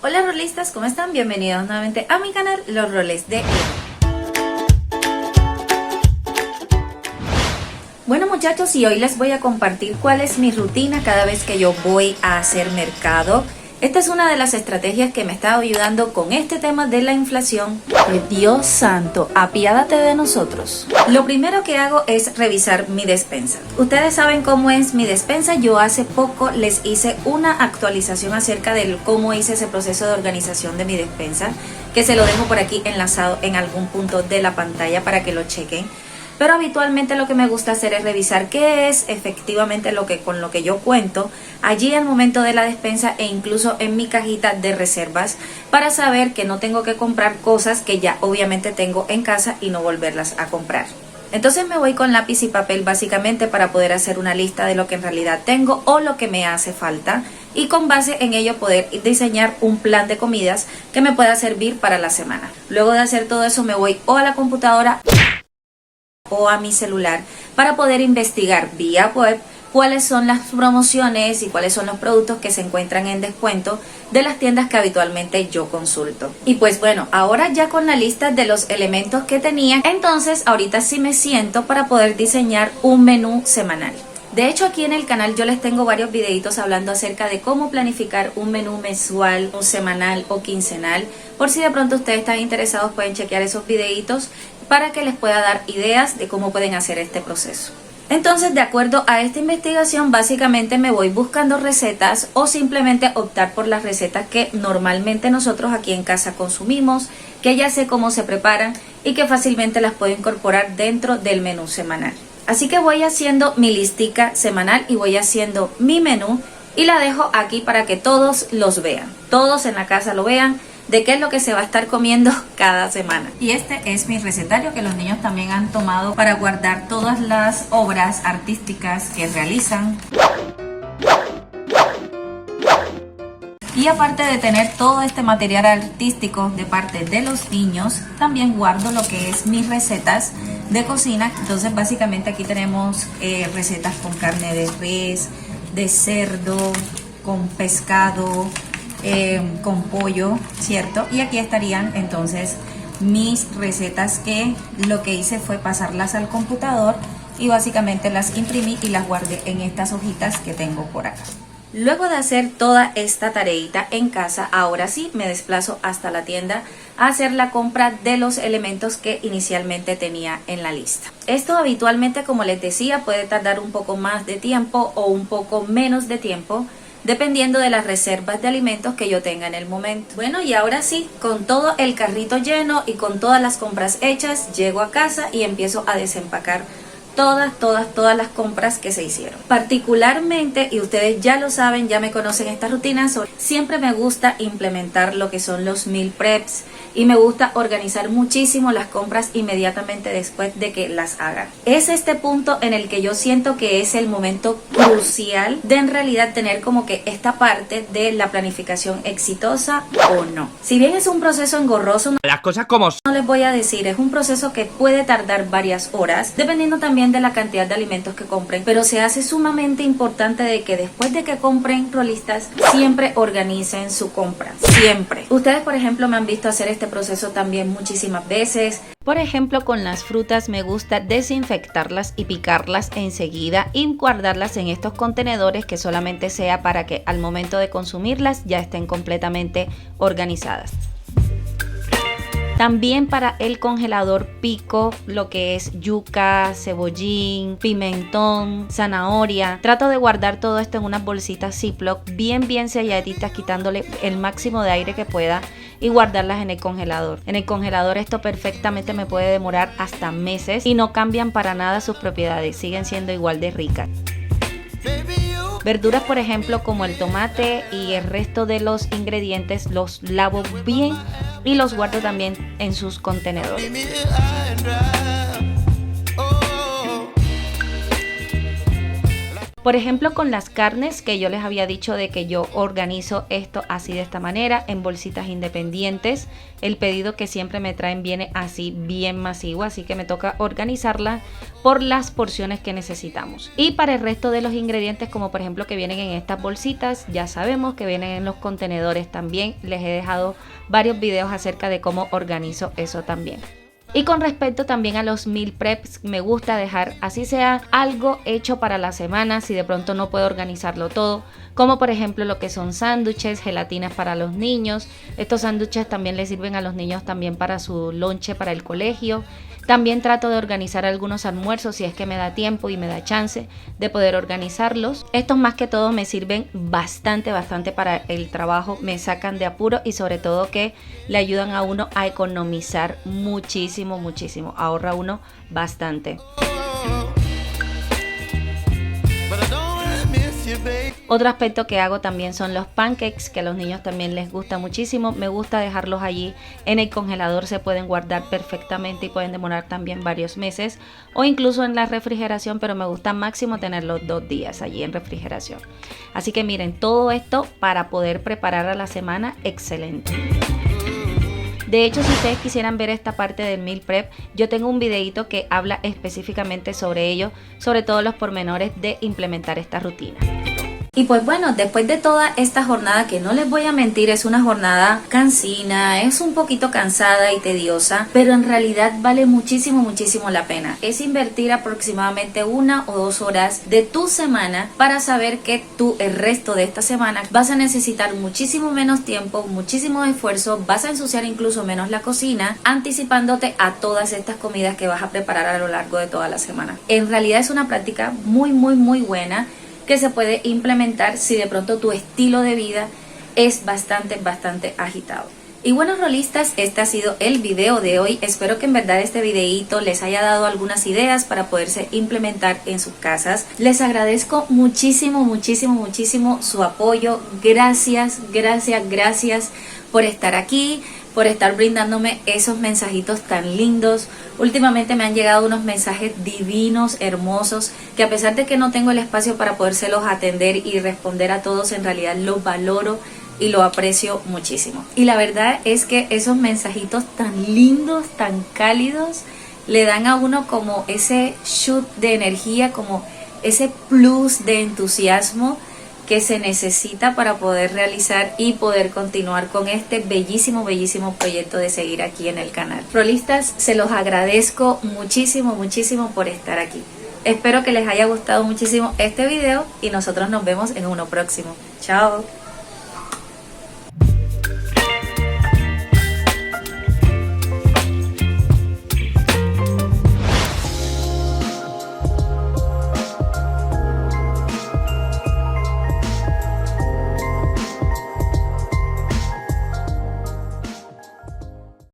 Hola rolistas, ¿cómo están? Bienvenidos nuevamente a mi canal, Los Roles de Eva. Bueno muchachos, y hoy les voy a compartir cuál es mi rutina cada vez que yo voy a hacer mercado. Esta es una de las estrategias que me está ayudando con este tema de la inflación. Dios santo, apiádate de nosotros. Lo primero que hago es revisar mi despensa. Ustedes saben cómo es mi despensa. Yo hace poco les hice una actualización acerca de cómo hice ese proceso de organización de mi despensa, que se lo dejo por aquí enlazado en algún punto de la pantalla para que lo chequen. Pero habitualmente lo que me gusta hacer es revisar qué es efectivamente con lo que yo cuento allí al momento de la despensa e incluso en mi cajita de reservas, para saber que no tengo que comprar cosas que ya obviamente tengo en casa y no volverlas a comprar. Entonces me voy con lápiz y papel básicamente para poder hacer una lista de lo que en realidad tengo o lo que me hace falta, y con base en ello poder diseñar un plan de comidas que me pueda servir para la semana. Luego de hacer todo eso me voy o a la computadora o a mi celular para poder investigar vía web cuáles son las promociones y cuáles son los productos que se encuentran en descuento de las tiendas que habitualmente yo consulto. Y pues bueno, ahora ya con la lista de los elementos que tenía, entonces ahorita sí me siento para poder diseñar un menú semanal. De hecho, aquí en el canal yo les tengo varios videitos hablando acerca de cómo planificar un menú mensual, o semanal o quincenal. Por si de pronto ustedes están interesados, pueden chequear esos videitos para que les pueda dar ideas de cómo pueden hacer este proceso. Entonces, de acuerdo a esta investigación, básicamente me voy buscando recetas o simplemente optar por las recetas que normalmente nosotros aquí en casa consumimos, que ya sé cómo se preparan y que fácilmente las puedo incorporar dentro del menú semanal. Así que voy haciendo mi listica semanal y voy haciendo mi menú y la dejo aquí para que todos los vean, todos en la casa lo vean, de qué es lo que se va a estar comiendo cada semana. Y este es mi recetario que los niños también han tomado para guardar todas las obras artísticas que realizan. Y aparte de tener todo este material artístico de parte de los niños, también guardo lo que es mis recetas de cocina. Entonces básicamente aquí tenemos recetas con carne de res, de cerdo, con pescado, con pollo, ¿cierto? Y aquí estarían entonces mis recetas, que lo que hice fue pasarlas al computador y básicamente las imprimí y las guardé en estas hojitas que tengo por acá. Luego de hacer toda esta tareita en casa, ahora sí me desplazo hasta la tienda a hacer la compra de los elementos que inicialmente tenía en la lista. Esto habitualmente, como les decía, puede tardar un poco más de tiempo o un poco menos de tiempo, dependiendo de las reservas de alimentos que yo tenga en el momento. Bueno, y ahora sí, con todo el carrito lleno y con todas las compras hechas, llego a casa y empiezo a desempacar todas las compras que se hicieron. Particularmente, y ustedes ya lo saben, ya me conocen esta rutina, siempre me gusta implementar lo que son los meal preps y me gusta organizar muchísimo las compras inmediatamente después de que las haga. Es este punto en el que yo siento que es el momento crucial de en realidad tener como que esta parte de la planificación exitosa o no. Si bien es un proceso engorroso, las cosas como son, no les voy a decir, es un proceso que puede tardar varias horas, dependiendo también de la cantidad de alimentos que compren, pero se hace sumamente importante de que después de que compren, rolistas, siempre organicen su compra, siempre. Ustedes, por ejemplo, me han visto hacer este proceso también muchísimas veces. Por ejemplo, con las frutas me gusta desinfectarlas y picarlas enseguida y guardarlas en estos contenedores, que solamente sea para que al momento de consumirlas ya estén completamente organizadas. También para el congelador pico lo que es yuca, cebollín, pimentón, zanahoria. Trato de guardar todo esto en unas bolsitas Ziploc bien selladitas, quitándole el máximo de aire que pueda, y guardarlas en el congelador. En el congelador esto perfectamente me puede demorar hasta meses y no cambian para nada sus propiedades, siguen siendo igual de ricas. Verduras, por ejemplo, como el tomate y el resto de los ingredientes, los lavo bien y los guardo también en sus contenedores. Por ejemplo, con las carnes que yo les había dicho de que yo organizo esto así de esta manera, en bolsitas independientes. El pedido que siempre me traen viene así bien masivo, así que me toca organizarla por las porciones que necesitamos. Y para el resto de los ingredientes, como por ejemplo que vienen en estas bolsitas, ya sabemos que vienen en los contenedores también. Les he dejado varios videos acerca de cómo organizo eso también. Y con respecto también a los meal preps, me gusta dejar así sea algo hecho para la semana si de pronto no puedo organizarlo todo, como por ejemplo lo que son sándwiches, gelatinas para los niños. Estos sándwiches también les sirven a los niños también para su lonche para el colegio. También trato de organizar algunos almuerzos si es que me da tiempo y me da chance de poder organizarlos. Estos más que todo me sirven bastante para el trabajo, me sacan de apuro y sobre todo que le ayudan a uno a economizar muchísimo, ahorra uno bastante. Otro aspecto que hago también son los pancakes, que a los niños también les gusta muchísimo. Me gusta dejarlos allí en el congelador, se pueden guardar perfectamente y pueden demorar también varios meses o incluso en la refrigeración, pero me gusta máximo tenerlos 2 días allí en refrigeración. Así que miren, todo esto para poder preparar a la semana, excelente. De hecho, si ustedes quisieran ver esta parte del meal prep, yo tengo un videito que habla específicamente sobre ello, sobre todos los pormenores de implementar esta rutina. Y pues bueno, después de toda esta jornada, que no les voy a mentir, es una jornada cansina, es un poquito cansada y tediosa, pero en realidad vale muchísimo la pena. Es invertir aproximadamente 1 o 2 horas de tu semana para saber que tú el resto de esta semana vas a necesitar muchísimo menos tiempo, muchísimo esfuerzo, vas a ensuciar incluso menos la cocina, anticipándote a todas estas comidas que vas a preparar a lo largo de toda la semana. En realidad es una práctica muy buena, que se puede implementar si de pronto tu estilo de vida es bastante agitado. Y bueno, rolistas, este ha sido el video de hoy. Espero que en verdad este videito les haya dado algunas ideas para poderse implementar en sus casas. Les agradezco muchísimo su apoyo. Gracias por estar aquí, por estar brindándome esos mensajitos tan lindos. Últimamente me han llegado unos mensajes divinos, hermosos, que a pesar de que no tengo el espacio para podérselos atender y responder a todos, en realidad los valoro y lo aprecio muchísimo. Y la verdad es que esos mensajitos tan lindos, tan cálidos, le dan a uno como ese shoot de energía, como ese plus de entusiasmo que se necesita para poder realizar y poder continuar con este bellísimo proyecto de seguir aquí en el canal. Rolistas, se los agradezco muchísimo por estar aquí. Espero que les haya gustado muchísimo este video y nosotros nos vemos en uno próximo. Chao.